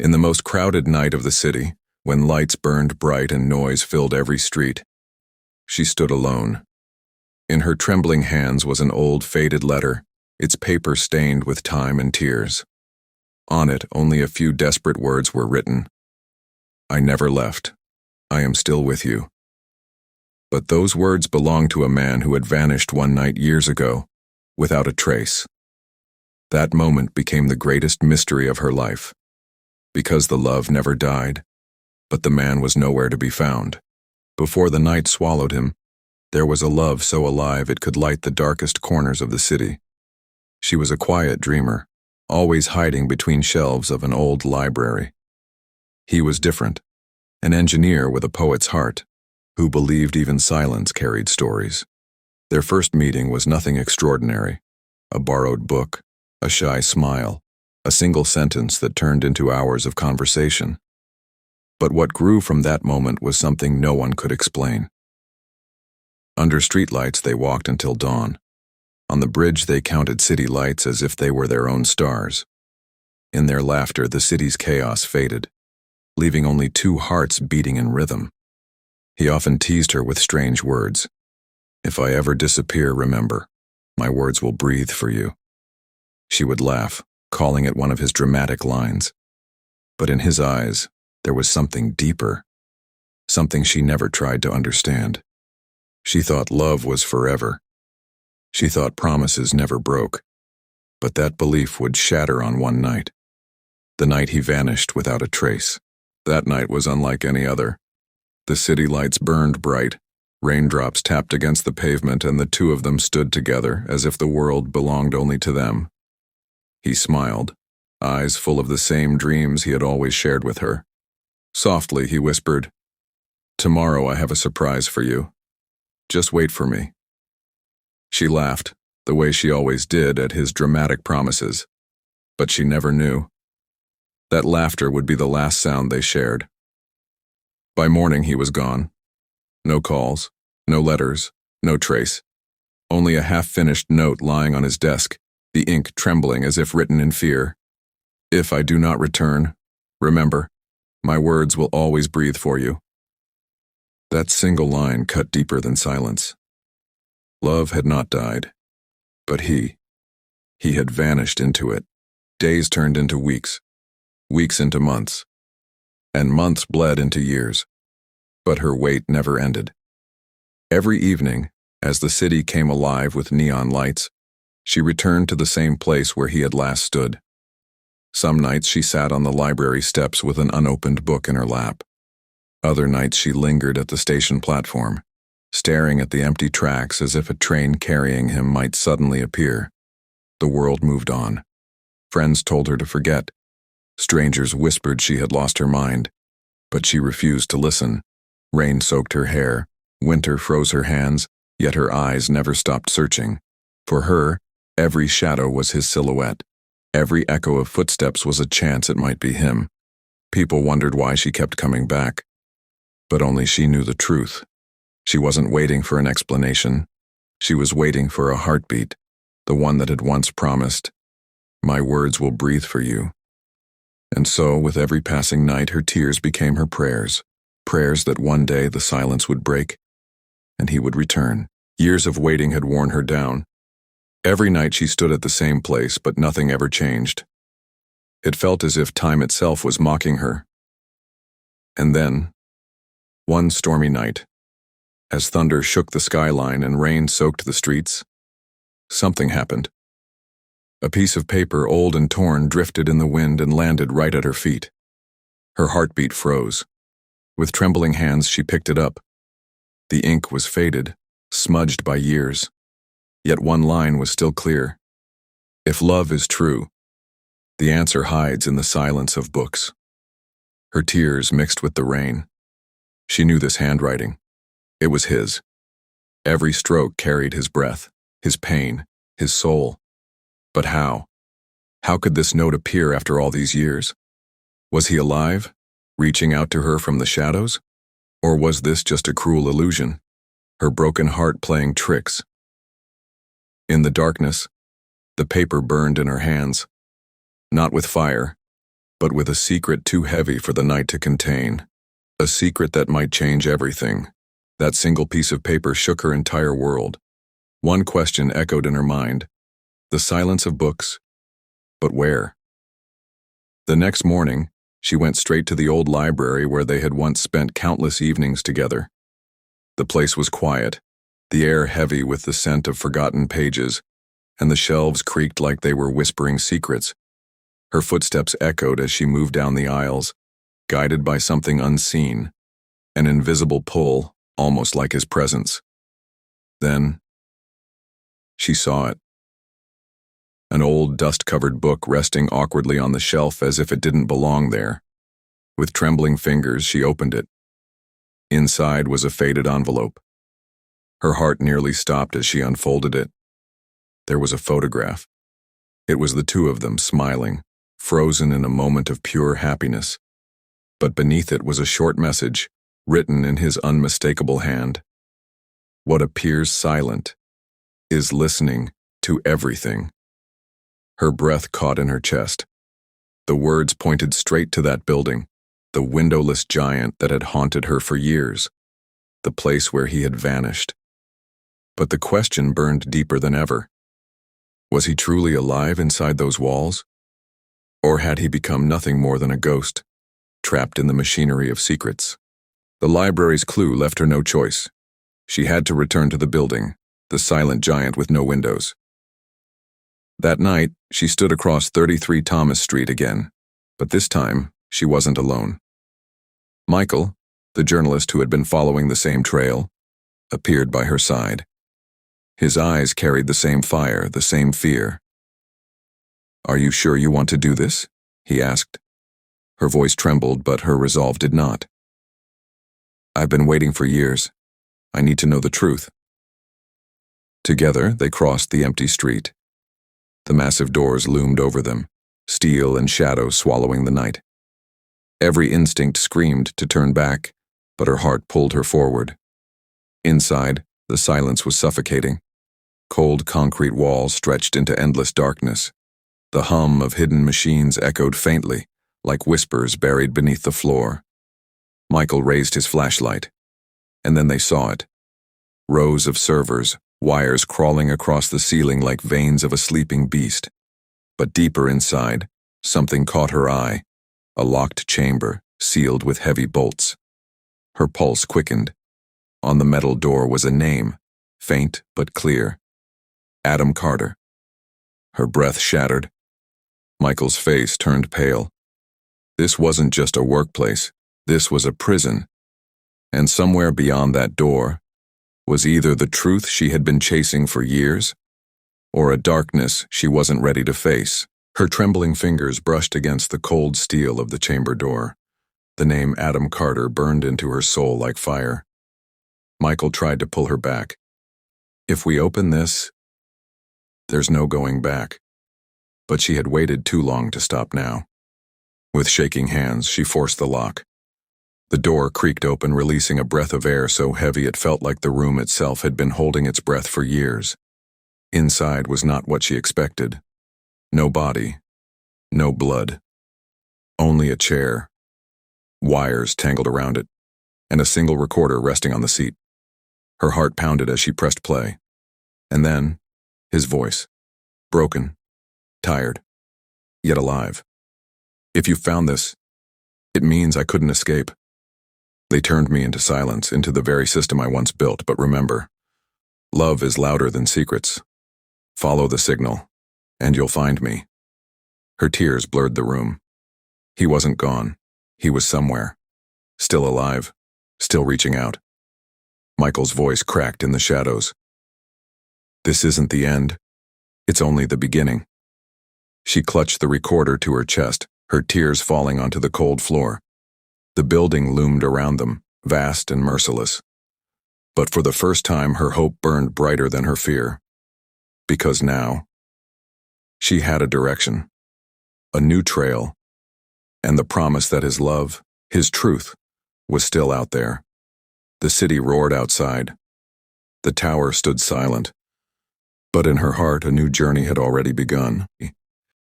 In the most crowded night of the city, when lights burned bright and noise filled every street, she stood alone. In her trembling hands was an old faded letter, its paper stained with time and tears. On it, only a few desperate words were written. "I never left. I am still with you." But those words belonged to a man who had vanished one night years ago, without a trace. That moment became the greatest mystery of her life, because the love never died, but the man was nowhere to be found. Before the night swallowed him, there was a love so alive it could light the darkest corners of the city. She was a quiet dreamer, always hiding between shelves of an old library. He was different, an engineer with a poet's heart, who believed even silence carried stories. Their first meeting was nothing extraordinary, a borrowed book, a shy smile, a single sentence that turned into hours of conversation. But what grew from that moment was something no one could explain. Under streetlights they walked until dawn. On the bridge they counted city lights as if they were their own stars. In their laughter the city's chaos faded, leaving only two hearts beating in rhythm. He often teased her with strange words. "If I ever disappear, remember, my words will breathe for you." She would laugh, calling it one of his dramatic lines. But in his eyes, there was something deeper, something she never tried to understand. She thought love was forever. She thought promises never broke. But that belief would shatter on one night. The night he vanished without a trace. That night was unlike any other. The city lights burned bright, raindrops tapped against the pavement, and the two of them stood together as if the world belonged only to them. He smiled, eyes full of the same dreams he had always shared with her. Softly, he whispered, "Tomorrow I have a surprise for you. Just wait for me." She laughed, the way she always did at his dramatic promises, but she never knew. That laughter would be the last sound they shared. By morning he was gone. No calls, no letters, no trace. Only a half-finished note lying on his desk, the ink trembling as if written in fear. "If I do not return, remember, my words will always breathe for you." That single line cut deeper than silence. Love had not died, but he had vanished into it. Days turned into weeks, weeks into months, and months bled into years. But her wait never ended. Every evening, as the city came alive with neon lights, she returned to the same place where he had last stood. Some nights she sat on the library steps with an unopened book in her lap. Other nights she lingered at the station platform, staring at the empty tracks as if a train carrying him might suddenly appear. The world moved on. Friends told her to forget. Strangers whispered she had lost her mind, but she refused to listen. Rain soaked her hair, winter froze her hands, yet her eyes never stopped searching. For her, every shadow was his silhouette. Every echo of footsteps was a chance it might be him. People wondered why she kept coming back. But only she knew the truth. She wasn't waiting for an explanation. She was waiting for a heartbeat, the one that had once promised, "My words will breathe for you." And so, with every passing night, her tears became her prayers. Prayers that one day the silence would break, and he would return. Years of waiting had worn her down. Every night she stood at the same place, but nothing ever changed. It felt as if time itself was mocking her. And then, one stormy night, as thunder shook the skyline and rain soaked the streets, something happened. A piece of paper, old and torn, drifted in the wind and landed right at her feet. Her heartbeat froze. With trembling hands she picked it up. The ink was faded, smudged by years. Yet one line was still clear. If love is true, the answer hides in the silence of books. Her tears mixed with the rain. She knew this handwriting. It was his. Every stroke carried his breath, his pain, his soul. But how? How could this note appear after all these years? Was he alive, reaching out to her from the shadows? Or was this just a cruel illusion, her broken heart playing tricks? In the darkness, the paper burned in her hands, not with fire, but with a secret too heavy for the night to contain. A secret that might change everything. That single piece of paper shook her entire world. One question echoed in her mind. The silence of books. But where? The next morning, she went straight to the old library where they had once spent countless evenings together. The place was quiet, the air heavy with the scent of forgotten pages, and the shelves creaked like they were whispering secrets. Her footsteps echoed as she moved down the aisles, guided by something unseen, an invisible pull, almost like his presence. Then, she saw it. An old, dust-covered book resting awkwardly on the shelf as if it didn't belong there. With trembling fingers, she opened it. Inside was a faded envelope. Her heart nearly stopped as she unfolded it. There was a photograph. It was the two of them smiling, frozen in a moment of pure happiness. But beneath it was a short message, written in his unmistakable hand. What appears silent is listening to everything. Her breath caught in her chest. The words pointed straight to that building, the windowless giant that had haunted her for years, the place where he had vanished. But the question burned deeper than ever. Was he truly alive inside those walls? Or had he become nothing more than a ghost, trapped in the machinery of secrets? The library's clue left her no choice. She had to return to the building, the silent giant with no windows. That night, she stood across 33 Thomas Street again, but this time, she wasn't alone. Michael, the journalist who had been following the same trail, appeared by her side. His eyes carried the same fire, the same fear. "Are you sure you want to do this?" he asked. Her voice trembled, but her resolve did not. "I've been waiting for years. I need to know the truth." Together, they crossed the empty street. The massive doors loomed over them, steel and shadow swallowing the night. Every instinct screamed to turn back, but her heart pulled her forward. Inside, the silence was suffocating. Cold concrete walls stretched into endless darkness. The hum of hidden machines echoed faintly, like whispers buried beneath the floor. Michael raised his flashlight, and then they saw it. Rows of servers, wires crawling across the ceiling like veins of a sleeping beast. But deeper inside, something caught her eye, a locked chamber, sealed with heavy bolts. Her pulse quickened. On the metal door was a name, faint but clear. Adam Carter. Her breath shattered. Michael's face turned pale. This wasn't just a workplace, this was a prison. And somewhere beyond that door was either the truth she had been chasing for years, or a darkness she wasn't ready to face. Her trembling fingers brushed against the cold steel of the chamber door. The name Adam Carter burned into her soul like fire. Michael tried to pull her back. "If we open this, there's no going back." But she had waited too long to stop now. With shaking hands, she forced the lock. The door creaked open, releasing a breath of air so heavy it felt like the room itself had been holding its breath for years. Inside was not what she expected. No body. No blood. Only a chair. Wires tangled around it, and a single recorder resting on the seat. Her heart pounded as she pressed play. And then, his voice. Broken. Tired. Yet alive. "If you found this, it means I couldn't escape. They turned me into silence, into the very system I once built, but remember, love is louder than secrets. Follow the signal, and you'll find me." Her tears blurred the room. He wasn't gone. He was somewhere. Still alive. Still reaching out. Michael's voice cracked in the shadows. "This isn't the end. It's only the beginning." She clutched the recorder to her chest, her tears falling onto the cold floor. The building loomed around them, vast and merciless. But for the first time, her hope burned brighter than her fear. Because now, she had a direction, a new trail, and the promise that his love, his truth, was still out there. The city roared outside. The tower stood silent. But in her heart, a new journey had already begun.